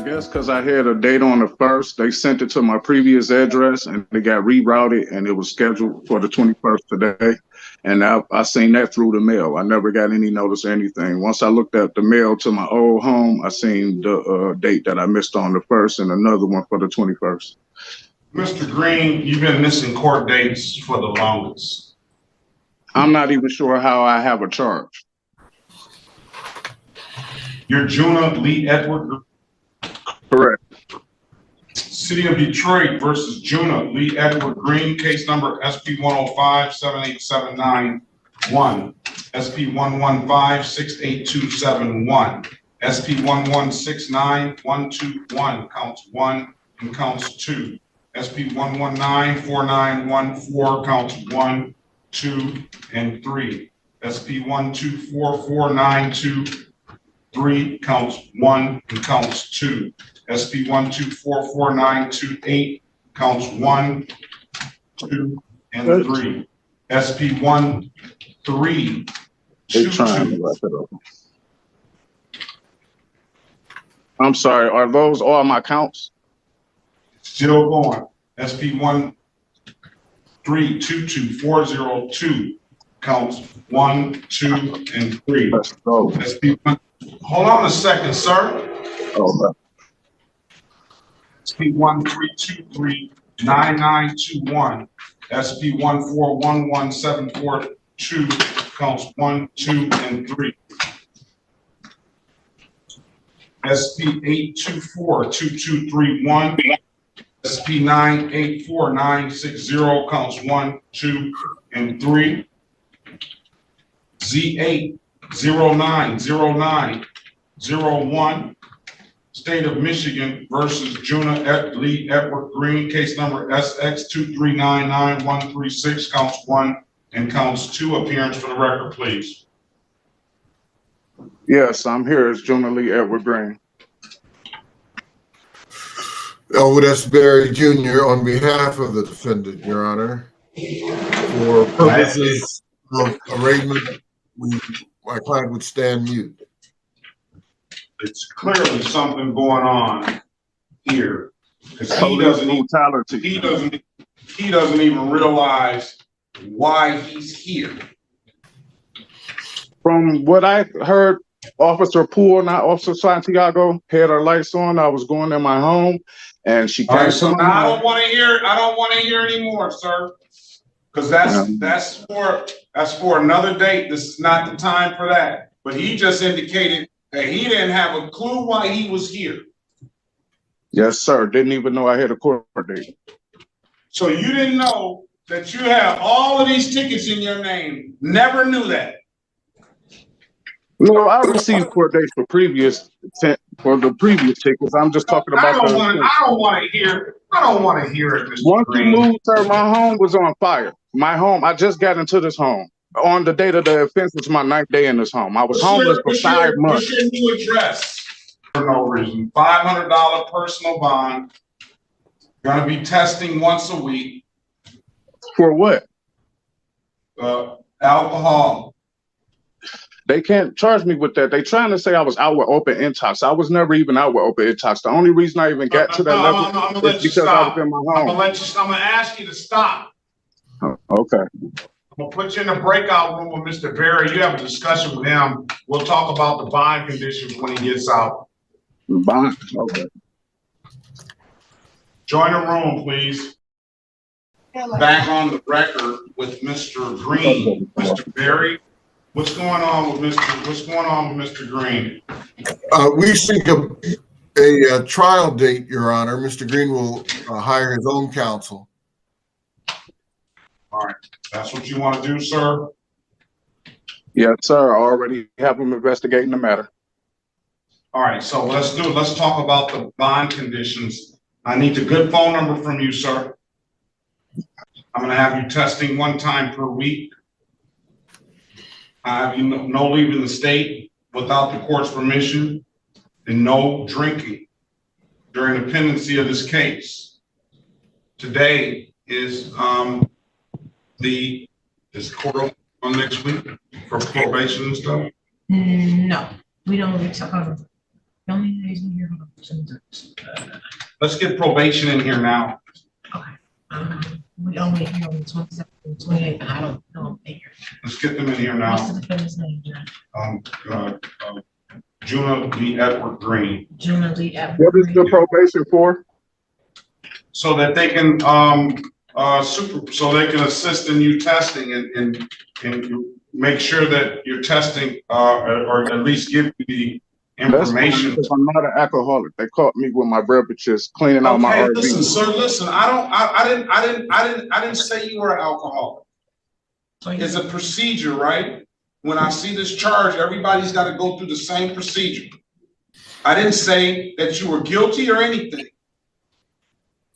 guess because I had a date on the 1st, they sent it to my previous address and it got rerouted and it was scheduled for the 21st today. And I seen that through the mail. I never got any notice or anything. Once I looked at the mail to my old home, I seen the date that I missed on the 1st and another one for the 21st. Mr. Green, you've been missing court dates for the longest. I'm not even sure how I have a charge. You're Juna Lee Edward? Correct. City of Detroit versus Juna Lee Edward Green, case number SP 105-78791, SP 115-68271, SP 1169121, counts 1 and counts 2, SP 1194914, counts 1, 2, and 3, SP 1244923, counts 1 and counts 2. SP 1244928, counts 1, 2, and 3. SP 1322. I'm sorry, are those all my counts? Still going. SP 1322402, counts 1, 2, and 3. Let's go. SP 1, hold on a second, sir. Oh, SP 13239921, SP 1411742, counts 1, 2, and 3. SP 8242231, SP 984960, counts 1, 2, and 3. Z8 090901, State of Michigan versus Juna Lee Edward Green, case number SX 2399136, counts 1 and counts 2. Appearance for the record, please. yes, I'm here as Juna Lee Edward Green. Elwood S. Berry Jr. on behalf of the defendant, Your Honor. For purposes of arraignment, my client would stand mute. It's clearly something going on here, because he doesn't even realize why he's here. From what I heard, Officer Poole, not Officer Santiago, had her lights on. I was going in my home, and she came. All right, so now I don't want to hear. I don't want to hear anymore, sir, because that's for another date. This is not the time for that. But he just indicated that he didn't have a clue why he was here. Yes, sir. Didn't even know I had a court date. So you didn't know that you have all of these tickets in your name. Never knew that. No, I received court dates for the previous tickets. I'm just talking about. I don't want to hear it. Mr. Once Green. you moved, sir, my home was on fire. My home. I just got into this home. On the date of the offense, it's my 9th day in this home. I was homeless for 5 months. What's your new address? For no reason. $500 personal bond. Going to be testing once a week. For what? Alcohol. They can't charge me with that. They trying to say I was out with open intox. I was never even out with open intox. The only reason I even got to that level is because I was in my home. I'm going to ask you to stop. Oh, okay. I'm gonna put you in the breakout room with Mr. Berry. You have a discussion with him. We'll talk about the bond conditions when he gets out. Bond. Okay. Join the room, please. Back on the record with Mr. Green. Mr. Berry, what's going on with Mr. Green? We seek a trial date, Your Honor. Mr. Green will hire his own counsel. All right, that's what you want to do, sir? Yes, sir. I already have them investigating the matter. All right, so let's do it. Let's talk about the bond conditions. I need a good phone number from you, sir. I'm going to have you testing 1 time per week. I have you no leaving the state without the court's permission, and no drinking during the pendency of this case. Today is is court on next week for probation and stuff? No, we don't reach out. Let's get probation in here now. We only here on the 27th and 28th, and I don't know if they're. Let's get them in here What's now. the defendant's name, John? Juna Lee Edward Green, Juna Lee Edward. What is the probation for? so that they can, so they can assist in you testing and make sure that you're testing, or at least give you the That's fine, information. because I'm not an alcoholic. They caught me with my beverages cleaning out my Okay, RV. listen, sir, listen, I didn't say you were an alcoholic. It's a procedure, right? When I see this charge, everybody's got to go through the same procedure. I didn't say that you were guilty or anything.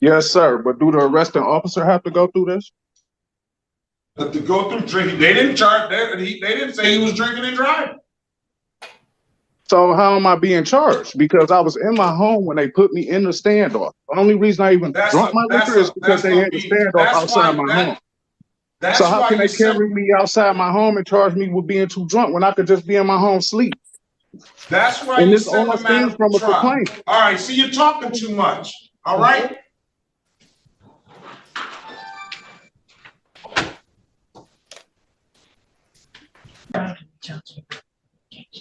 Yes, sir. But do the arresting officer have to go through this? But to go through drinking, they didn't charge, they didn't say he was drinking and driving. So how am I being charged? Because I was in my home when they put me in the standoff. The only reason I even drunk my liquor is because they had the standoff outside my home. So how can they carry me outside my home and charge me with being too drunk when I could just be in my home sleep? That's why And you this said all the matter stems from a trial. complaint. All right, see, you're talking too much, all right?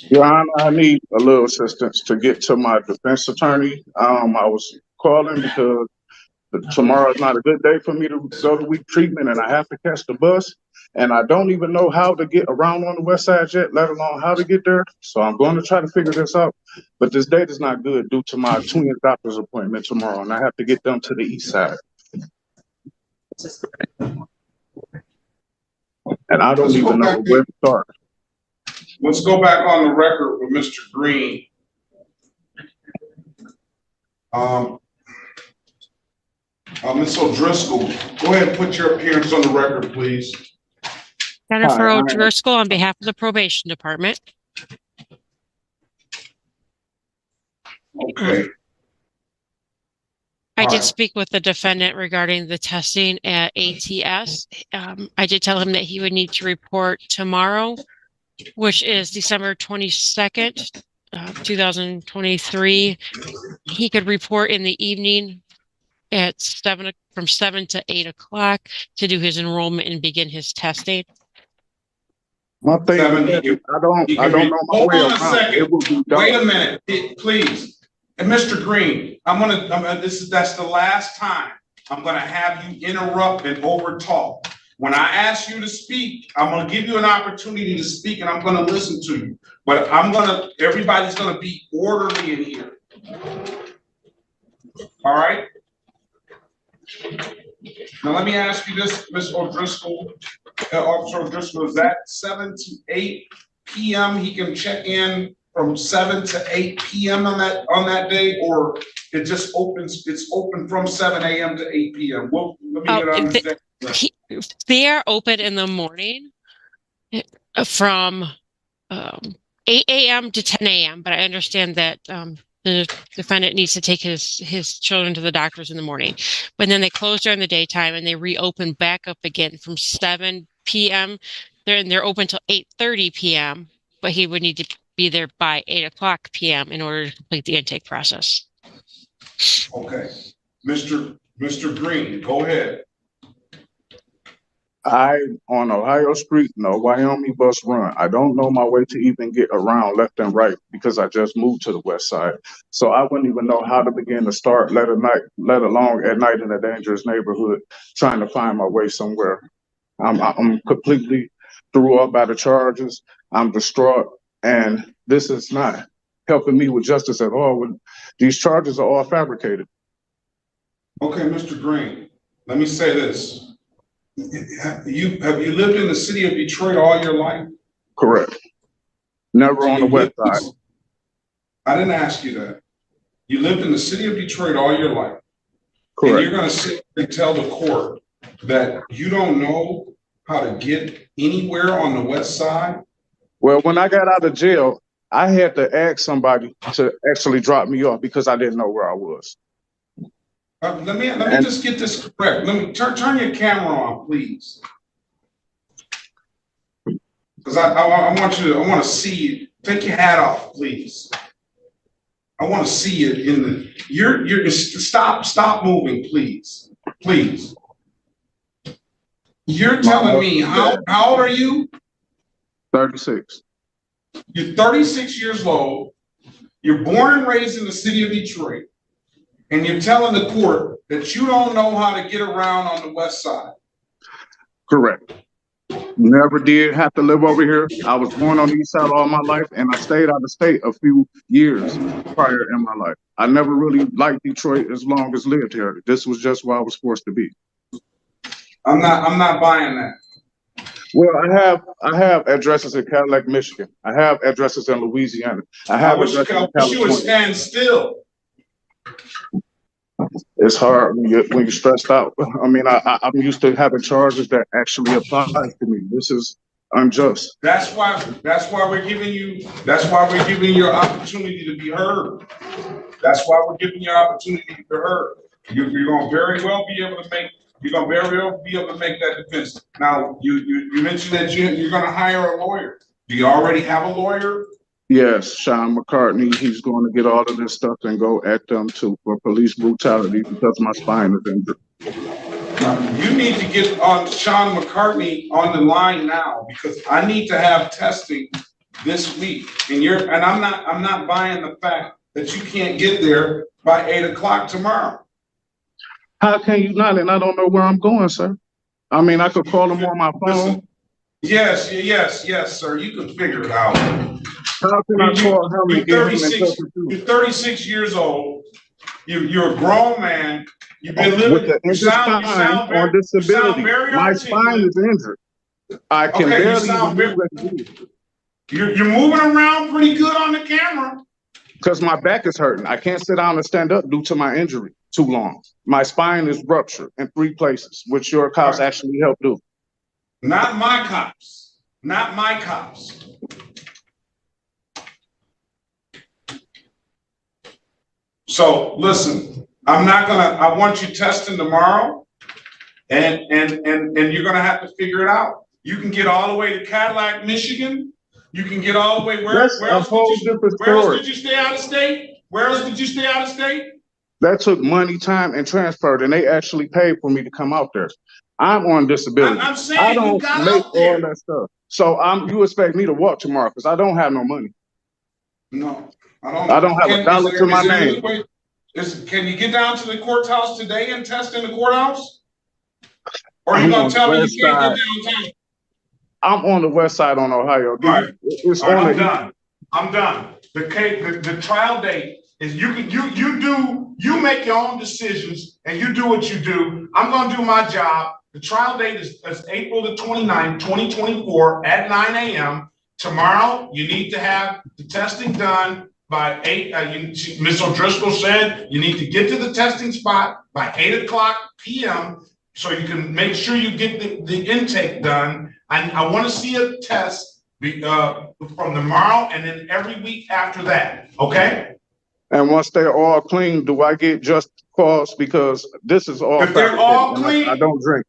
Your Honor, I need a little assistance to get to my defense attorney. I was calling because tomorrow is not a good day for me to go to week treatment and I have to catch the bus. And I don't even know how to get around on the west side yet, let alone how to get there. So I'm going to try to figure this out. But this date is not good due to my twin doctor's appointment tomorrow, and I have to get them to the east side. And I don't even know where to start. Let's go back on the record with Mr. Green. Ms. O'Driscoll, go ahead and put your appearance on the record, please. Jennifer Hi, O'Driscoll on behalf of the probation department. Okay. I All did right. speak with the defendant regarding the testing at ATS. I did tell him that he would need to report tomorrow, which is December 22nd, 2023. He could report in the evening at from 7 to 8 o'clock to do his enrollment and begin his testing. My thing is, I don't know my way around. Hold on a second. It will be done. Wait a minute, please. And Mr. Green, that's the last time I'm gonna have you interrupt and over talk. When I ask you to speak, I'm gonna give you an opportunity to speak and I'm gonna listen to you. But everybody's gonna be orderly in here. All right? Now, let me ask you this, Ms. O'Driscoll, Officer O'Driscoll, is that 7 to 8 p.m. he can check in from 7 to 8 p.m. on that day, or it's open from 7 a.m. to 8 p.m.? Well, let me understand. They are open in the morning from 8 a.m. to 10 a.m., but I understand that the defendant needs to take his children to the doctors in the morning. But then they close during the daytime and they reopen back up again from 7 p.m. They're open till 8:30 p.m., but he would need to be there by 8 o'clock p.m. in order to complete the intake process. Okay. Mr. Green, go ahead. On Ohio Street, no Wyoming bus run. I don't know my way to even get around left and right because I just moved to the west side. So I wouldn't even know how to begin to start, let alone at night in a dangerous neighborhood, trying to find my way somewhere. I'm completely threw up by the charges. I'm distraught, and this is not helping me with justice at all. These charges are all fabricated. Okay, Mr. Green, let me say this. Have you lived in the city of Detroit all your life? Correct. Never on the west side. I didn't ask you that. You lived in the city of Detroit all your life. Correct. And you're going to sit and tell the court that you don't know how to get anywhere on the west side? Well, when I got out of jail, I had to ask somebody to actually drop me off because I didn't know where I was. Let me just get this correct. Let me turn your camera on, please. Because I want to see you. Take your hat off, please. I want to see it in the, you're, stop moving, please, please. You're telling me, how old are you? 36. You're 36 years old. You're born and raised in the city of Detroit. And you're telling the court that you don't know how to get around on the west side. Correct. Never did have to live over here. I was born on the east side all my life, and I stayed out of state a few years prior in my life. I never really liked Detroit as long as lived here. This was just where I was forced to be. I'm not buying that. Well, I have addresses in Cadillac, Michigan. I have addresses in Louisiana. I wish you would stand still. It's hard when you're stressed out. I mean, I'm used to having charges that actually apply to me. This is unjust. That's why we're giving you your opportunity to be heard. That's why we're giving you opportunity to be heard. You're gonna very well be able to make that defense. Now, you mentioned that you're gonna hire a lawyer. Do you already have a lawyer? Yes, Sean McCartney, he's going to get all of this stuff and go at them for police brutality because my spine is injured. You need to get on Sean McCartney on the line now, because I need to have testing this week. And I'm not buying the fact that you can't get there by 8 o'clock tomorrow. How can you not? And I don't know where I'm going, sir. I mean, I could call him on my phone. Yes, sir. You can figure it out. How can I call him and get him in touch with you? You're 36 years old. You're a grown man. You've been living with the injured spine on disability. My spine is injured. I can barely. You're moving around pretty good on the camera. Because my back is hurting. I can't sit down and stand up due to my injury too long. My spine is ruptured in 3 places, which your cops actually helped do. Not my cops. Not my cops. So listen, I want you testing tomorrow, and you're gonna have to figure it out. You can get all the way to Cadillac, Michigan. You can get all the way, where else did you stay out of state? Where else did you stay out of state? That took money, time, and transferred, and they actually paid for me to come out there. I'm on disability. I'm saying I don't you got make out there. all that stuff. So you expect me to walk tomorrow because I don't have no money. No, I don't have a dollar to my name. Can you get down to the courthouse today and test in the courthouse? Or are you gonna tell me you can't get downtown? I'm on the west side on Ohio. Right. I'm done. The trial date is you make your own decisions and you do what you do. I'm gonna do my job. The trial date is April the 29th, 2024 at 9 a.m. Tomorrow, you need to have the testing done by 8. Ms. O'Driscoll said you need to get to the testing spot by 8 o'clock p.m. so you can make sure you get the intake done. I want to see a test from tomorrow and then every week after that, okay? And once they're all clean, do I get just cause? Because this is all. If they're all clean, I don't drink.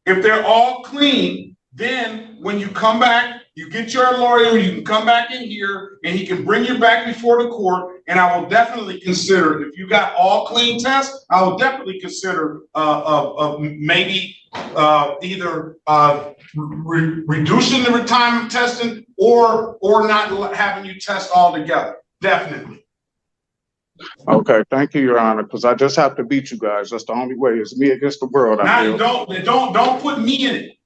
If they're all clean, then when you come back, you get your lawyer, you can come back in here and he can bring you back before the court. And I will definitely consider, if you got all clean tests, I will definitely consider maybe either reducing the time of testing or not having you test altogether. Definitely. Okay, thank you, Your Honor, because I just have to beat you guys. That's the only way. It's me against the world. Now don't put me in it.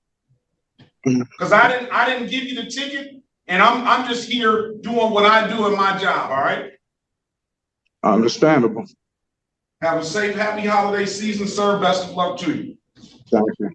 Because I didn't give you the ticket, and I'm just here doing what I do in my job. All right. Understandable. Have a safe, happy holiday season, sir. Best of luck to you. Thank you.